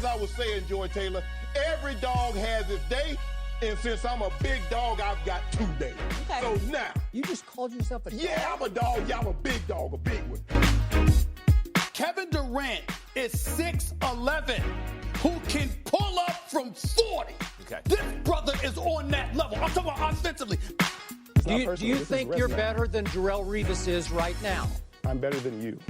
I was saying, Joy Taylor, every dog has its day, and since I'm a big dog, I've got 2 days. Okay. So now. You just called yourself a dog? Yeah, I'm a dog. Yeah, I'm a big dog, a big one. Kevin Durant is 6'11", who can pull up from 40. Okay. This brother is on that level. I'm talking about offensively. Do you think you're better than Jarrell Revis is right now? I'm better than you.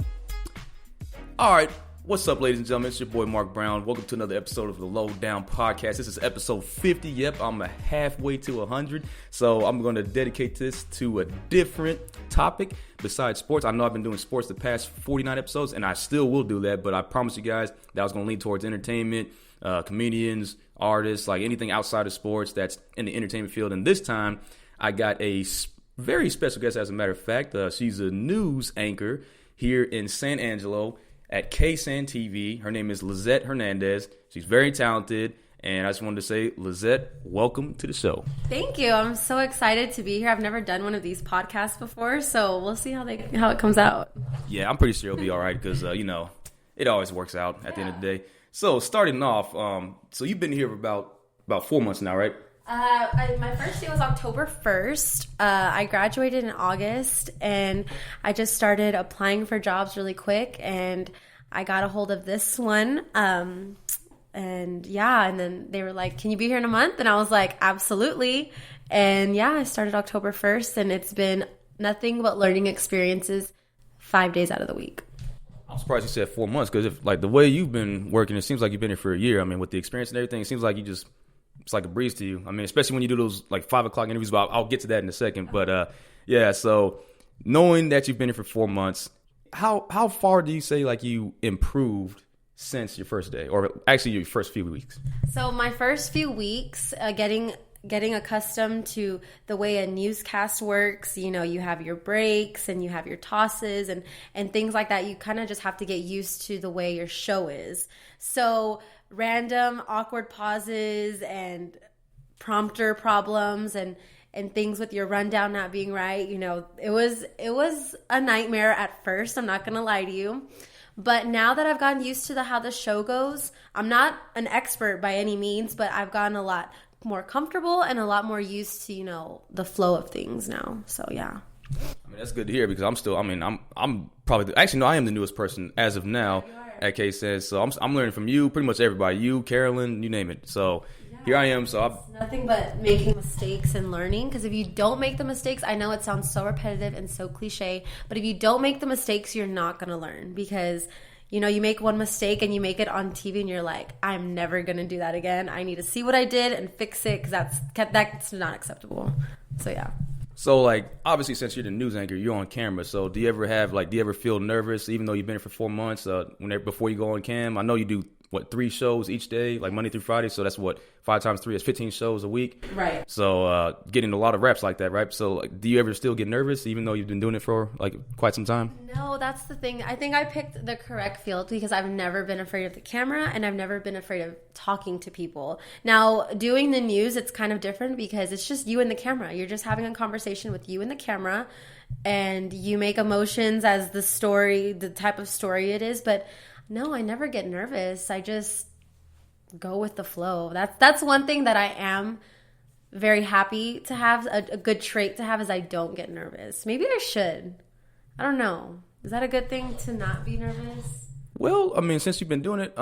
All right. What's up, ladies and gentlemen? It's your boy, Mark Brown. Welcome to another episode of the Low Down Podcast. This is episode 50. Yep, I'm halfway to 100. So I'm going to dedicate this to a different topic besides sports. I know I've been doing sports the past 49 episodes, and I still will do that. But I promise you guys that I was going to lean towards entertainment, comedians, artists, like anything outside of sports that's in the entertainment field. And this time, I got a very special guest, as a matter of fact. She's a news anchor here in San Angelo at KSAN-TV. Her name is Lisette Hernandez. She's very talented, and I just wanted to say, Lisette, welcome to the show. Thank you. I'm so excited to be here. I've never done one of these podcasts before, so we'll see how it comes out. Yeah, I'm pretty sure it'll be all right because, it always works out at the end of the day. So starting off, so you've been here for about 4 months now, right? My first day was October 1st. I graduated in August, and I just started applying for jobs really quick, and I got a hold of this one. And then they were like, "Can you be here in a month?" And I was like, "Absolutely." And yeah, I started October 1st, and it's been nothing but learning experiences 5 days out of the week. I'm surprised you said 4 months because if like the way you've been working, it seems like you've been here for a year. I mean, with the experience and everything, it seems like it's like a breeze to you. I mean, especially when you do those like 5 o'clock interviews, but I'll get to that in a second. But yeah, so knowing that you've been here for 4 months, how far do you say like you improved since your first day, or actually your first few weeks? So my first few weeks, getting accustomed to the way a newscast works. You know, you have your breaks and you have your tosses and things like that. You kind of just have to get used to the way your show is. So random awkward pauses and prompter problems and things with your rundown not being right. You know, it was a nightmare at first. I'm not going to lie to you. But now that I've gotten used to how the show goes, I'm not an expert by any means, but I've gotten a lot more comfortable and a lot more used to, the flow of things now. So, yeah. I mean, that's good to hear because I'm probably, actually, no, I am the newest person as of now at KSAN. So I'm learning from you, pretty much everybody, you, Carolyn, you name it. So here I am. So it's nothing but making mistakes and learning, because if you don't make the mistakes, I know it sounds so repetitive and so cliche, but if you don't make the mistakes, you're not going to learn, because you make one mistake and you make it on TV and you're like, I'm never going to do that again. I need to see what I did and fix it, because that's not acceptable. So, yeah. So, like, obviously, since you're the news anchor, you're on camera. So, do you ever feel nervous, even though you've been here for 4 months, before you go on cam? I know you do, 3 shows each day, like Monday through Friday. So, that's 5 times 3 is 15 shows a week. Right. So, getting a lot of reps like that, right? So, do you ever still get nervous, even though you've been doing it for, quite some time? No, that's the thing. I think I picked the correct field because I've never been afraid of the camera and I've never been afraid of talking to people. Now, doing the news, it's kind of different because it's just you and the camera. You're just having a conversation with you and the camera, and you make emotions as the type of story it is. But no, I never get nervous. I just go with the flow. That's one thing that I am very happy to have, a good trait to have, is I don't get nervous. Maybe I should. I don't know. Is that a good thing to not be nervous? Well, I mean, since you've been doing it,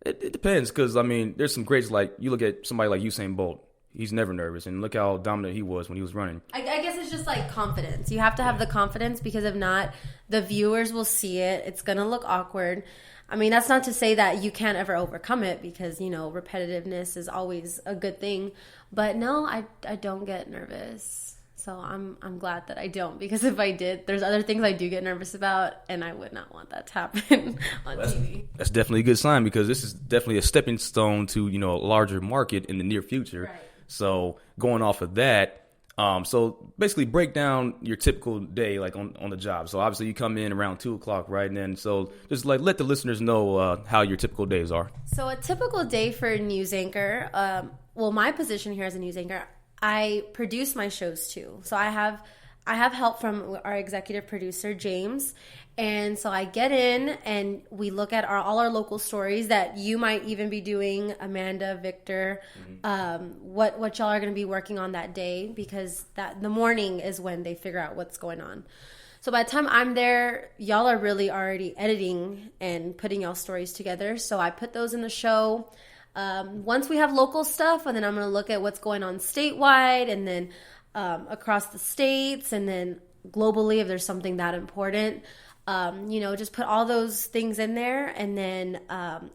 it depends, because, I mean, there's some greats, like, you look at somebody like Usain Bolt. He's never nervous, and look how dominant he was when he was running. I guess it's just like confidence. You have to have the confidence, because if not, the viewers will see it. It's going to look awkward. I mean, that's not to say that you can't ever overcome it, because, repetitiveness is always a good thing. But no, I don't get nervous. So I'm glad that I don't, because if I did, there's other things I do get nervous about, and I would not want that to happen on TV. That's definitely a good sign, because this is definitely a stepping stone to, a larger market in the near future. Right. So going off of that, so basically break down your typical day, like on the job. So obviously you come in around 2 o'clock, right? And then so just let the listeners know how your typical days are. So a typical day for a news anchor, my position here as a news anchor, I produce my shows too. So I have I have help from our executive producer, James. And so I get in and we look at all our local stories that you might even be doing, Amanda, Victor, what y'all are going to be working on that day, because the morning is when they figure out what's going on. So by the time I'm there, y'all are really already editing and putting y'all stories together. So I put those in the show. Once we have local stuff, and then I'm going to look at what's going on statewide, and then across the states, and then globally if there's something that important. Just put all those things in there, and then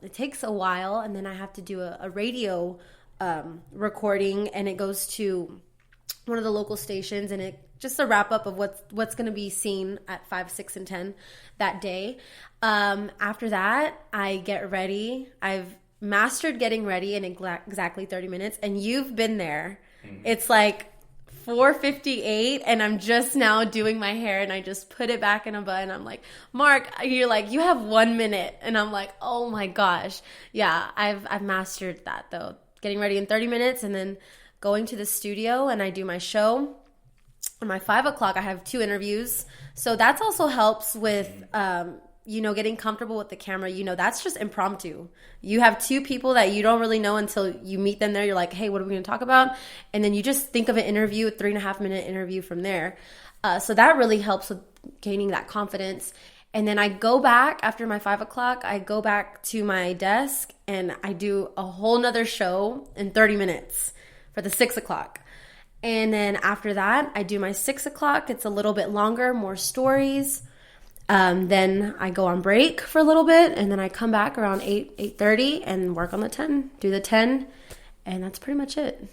it takes a while, and then I have to do a radio recording, and it goes to one of the local stations, and it just a wrap up of what's going to be seen at 5, 6, and 10 that day. After that, I get ready. I've mastered getting ready in exactly 30 minutes, and you've been there. It's like 4:58, and I'm just now doing my hair, and I just put it back in a bun. I'm like, Mark, you're like, you have 1 minute, and I'm like, oh my gosh. Yeah, I've mastered that though. Getting ready in 30 minutes, and then going to the studio, and I do my show. At my 5 o'clock, I have 2 interviews, so that also helps with getting comfortable with the camera. That's just impromptu. You have 2 people that you don't really know until you meet them there. You're like, hey, what are we going to talk about? And then you just think of an interview, a 3.5-minute interview from there. So that really helps with gaining that confidence. And then I go back after my 5 o'clock, I go back to my desk and I do a whole nother show in 30 minutes for the 6 o'clock. And then after that, I do my 6 o'clock. It's a little bit longer, more stories. Then I go on break for a little bit, and then I come back around 8:30 and work on the 10, do the 10, and that's pretty much it.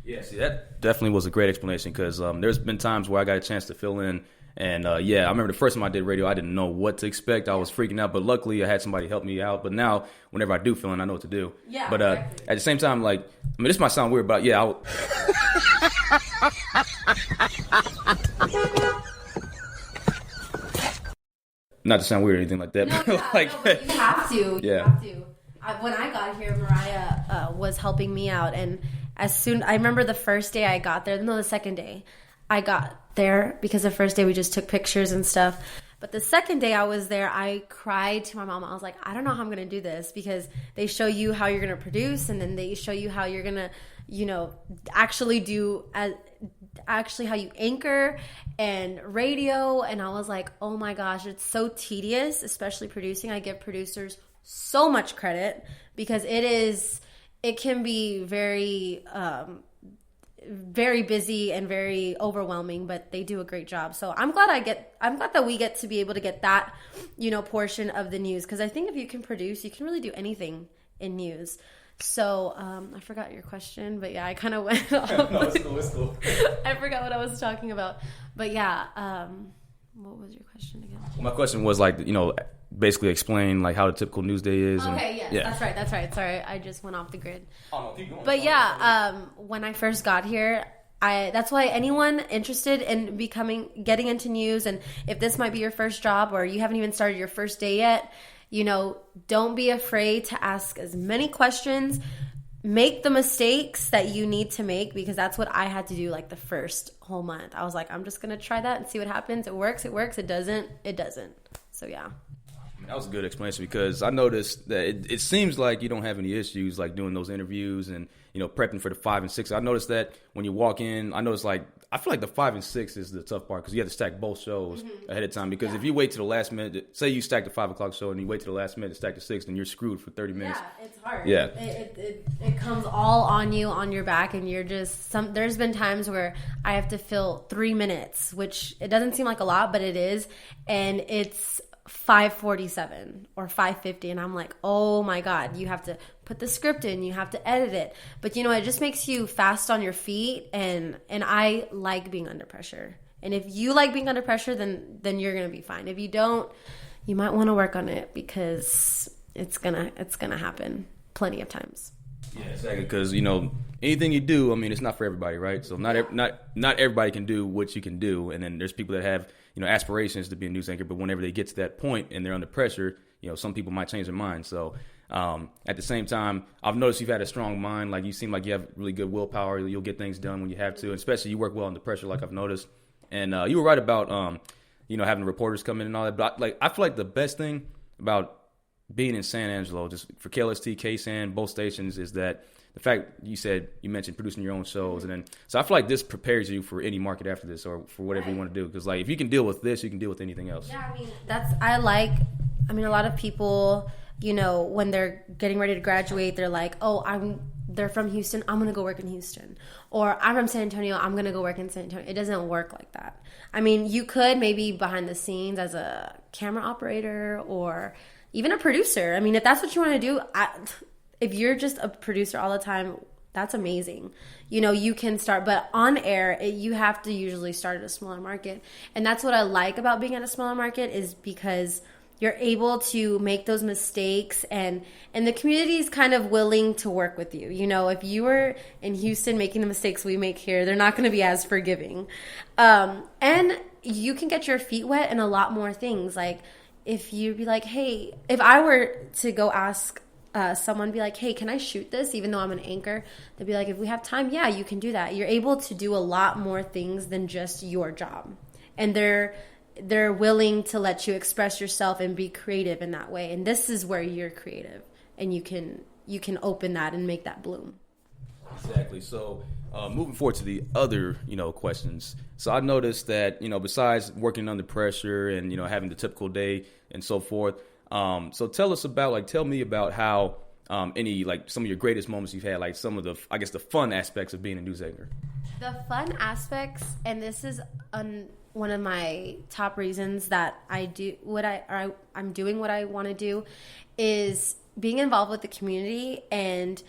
Yeah, see, that definitely was a great explanation, because there's been times where I got a chance to fill in, and I remember the first time I did radio, I didn't know what to expect. I was freaking out, but luckily I had somebody help me out. But now, whenever I do fill in, I know what to do. Yeah, but exactly. At the same time, this might sound weird, but yeah, not to sound weird or anything like that. No, but you have to. You have to. When I got here, Mariah was helping me out, and I remember the first day I got there, the second day I got there, because the first day we just took pictures and stuff. But the second day I was there, I cried to my mom. I was like, I don't know how I'm going to do this, because they show you how you're going to produce, and then they show you how you're going to, actually how you anchor and radio. And I was like, oh my gosh, it's so tedious, especially producing. I give producers so much credit, because it can be very, very busy and very overwhelming, but they do a great job. So I'm glad that we get to be able to get that, portion of the news. Cause I think if you can produce, you can really do anything in news. So I forgot your question, but yeah, I kind of went off. No, it's cool. I forgot what I was talking about, but yeah. What was your question again? Well, my question was basically explain how the typical news day is. Okay, yes, yeah. That's right. Sorry, I just went off the grid. Oh, no, keep going. But yeah, when I first got here, that's why anyone interested in getting into news, and if this might be your first job or you haven't even started your first day yet, don't be afraid to ask as many questions. Make the mistakes that you need to make, because that's what I had to do the first whole month. I was like, I'm just going to try that and see what happens. It works. It doesn't. So yeah. That was a good explanation, because I noticed that it seems like you don't have any issues doing those interviews and prepping for the 5 and 6. I noticed that when you walk in, I feel like the 5 and 6 is the tough part, because you have to stack both shows ahead of time. Because if you wait to the last minute, say you stack the 5 o'clock show and you wait to the last minute to stack the 6, then you're screwed for 30 minutes. Yeah, it's hard. Yeah, it comes all on you, on your back, and you're just there's been times where I have to fill 3 minutes, which it doesn't seem like a lot, but it is, and it's 5:47 or 5:50, and I'm like, oh my god, you have to put the script in, you have to edit it, but it just makes you fast on your feet, and I like being under pressure. And if you like being under pressure, then you're gonna be fine. If you don't, you might want to work on it, because it's gonna happen plenty of times. Yeah, exactly. Because anything you do, it's not for everybody, right? So not everybody can do what you can do, and then there's people that have aspirations to be a news anchor, but whenever they get to that point and they're under pressure, some people might change their mind. So at the same time, I've noticed you've had a strong mind. You seem like you have really good willpower. You'll get things done when you have to, and especially you work well under pressure, like I've noticed. And you were right about having reporters come in and all that. But I feel like the best thing about being in San Angelo, just for KLST, KSAN, both stations, is that the fact you mentioned producing your own shows, and then so I feel like this prepares you for any market after this or for whatever you want to do. Because like if you can deal with this, you can deal with anything else. Yeah, I mean, a lot of people, when they're getting ready to graduate, they're like, they're from Houston, I'm gonna go work in Houston, or I'm from San Antonio, I'm gonna go work in San Antonio. It doesn't work like that. I mean, you could maybe behind the scenes as a camera operator or even a producer. I mean, if that's what you want to do, if you're just a producer all the time, that's amazing. You can start, but on air, you have to usually start at a smaller market. And that's what I like about being at a smaller market, is because you're able to make those mistakes, and the community is kind of willing to work with you. If you were in Houston making the mistakes we make here, they're not going to be as forgiving. And you can get your feet wet in a lot more things. Like if you'd be like, hey, if I were to go ask someone, be like, hey, can I shoot this even though I'm an anchor? They'd be like, if we have time, yeah, you can do that. You're able to do a lot more things than just your job. And they're willing to let you express yourself and be creative in that way. And this is where you're creative, and you can open that and make that bloom. Exactly. So moving forward to the other, questions. So I noticed that, besides working under pressure and, having the typical day and so forth, so tell me about how any, like, some of your greatest moments you've had, like some of the, I guess, the fun aspects of being a news anchor. The fun aspects, and this is one of my top reasons that I'm doing what I want to do, is being involved with the community and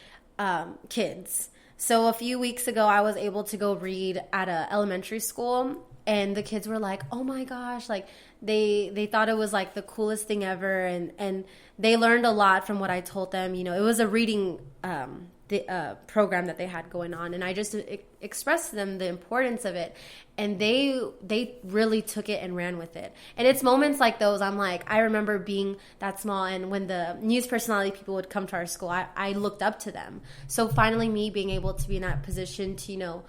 kids. So a few weeks ago, I was able to go read at an elementary school, and the kids were like, oh my gosh, like they thought it was like the coolest thing ever, and they learned a lot from what I told them. It was a reading program that they had going on, and I just expressed to them the importance of it, and they really took it and ran with it. And it's moments like those, I remember being that small, and when the news personality people would come to our school, I looked up to them. So finally, me being able to be in that position to,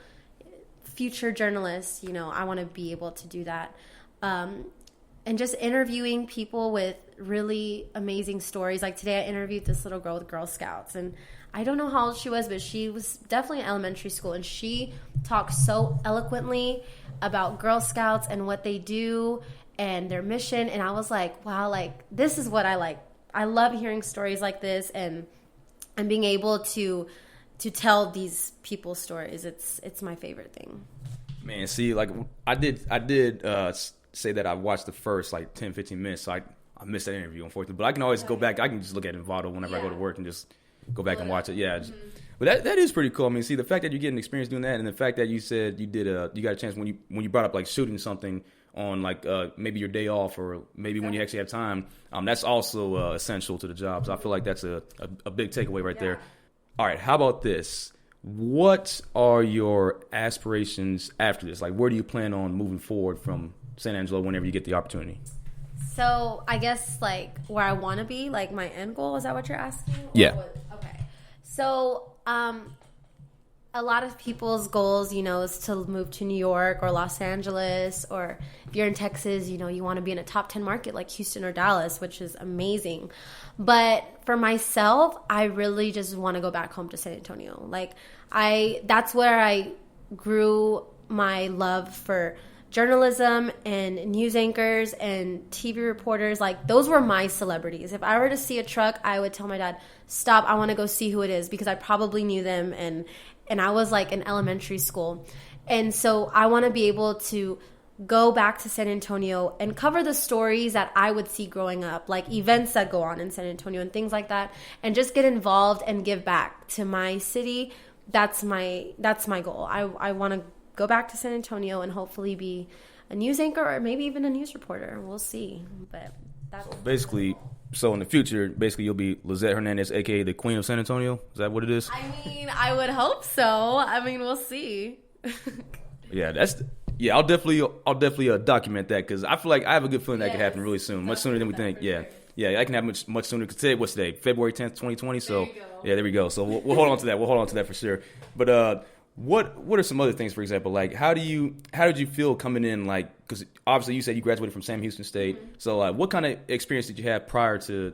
future journalists, I want to be able to do that. And just interviewing people with really amazing stories. Like today I interviewed this little girl with Girl Scouts, and I don't know how old she was, but she was definitely in elementary school, and she talked so eloquently about Girl Scouts and what they do and their mission. And I was like, wow, like this is what I like. I love hearing stories like this and being able to tell these people's stories. It's my favorite thing. Man, see, like I did say that I watched the first like 10, 15 minutes, so I missed that interview, unfortunately. But I can always go back. I can just look at Envato whenever I go to work and just go back and watch it. Yeah. Mm-hmm. But that is pretty cool. I mean, see, the fact that you're getting experience doing that, and the fact that you said you got a chance when you brought up like shooting something on like maybe your day off, or maybe when you actually have time, that's also essential to the job. So I feel like that's a big takeaway right there. All right, how about this? What are your aspirations after this? Like, where do you plan on moving forward from San Angelo whenever you get the opportunity? So I guess like where I want to be, like my end goal, is that what you're asking? Yeah. Okay. So a lot of people's goals, is to move to New York or Los Angeles, or if you're in Texas, you want to be in a top 10 market like Houston or Dallas, which is amazing. But for myself, I really just want to go back home to San Antonio. Like that's where I grew my love for journalism and news anchors and TV reporters. Like those were my celebrities. If I were to see a truck, I would tell my dad, stop, I want to go see who it is, because I probably knew them, and I was like in elementary school. And so I want to be able to go back to San Antonio and cover the stories that I would see growing up, like events that go on in San Antonio and things like that, and just get involved and give back to my city. That's my goal. I want to go back to San Antonio and hopefully be a news anchor or maybe even a news reporter. We'll see. But that's so in the future, basically you'll be Lisette Hernandez, aka the Queen of San Antonio. Is that what it is? I mean, I would hope so. I mean, we'll see. I'll definitely document that, because I feel like I have a good feeling that could happen really soon, much sooner than we think. Yeah, I can happen much sooner. Because what's today? February 10th, 2020. So there we go. So we'll hold on to that. We'll hold on to that for sure. But What are some other things, for example, like how did you feel coming in, like, because obviously you said you graduated from Sam Houston State, so what kind of experience did you have prior to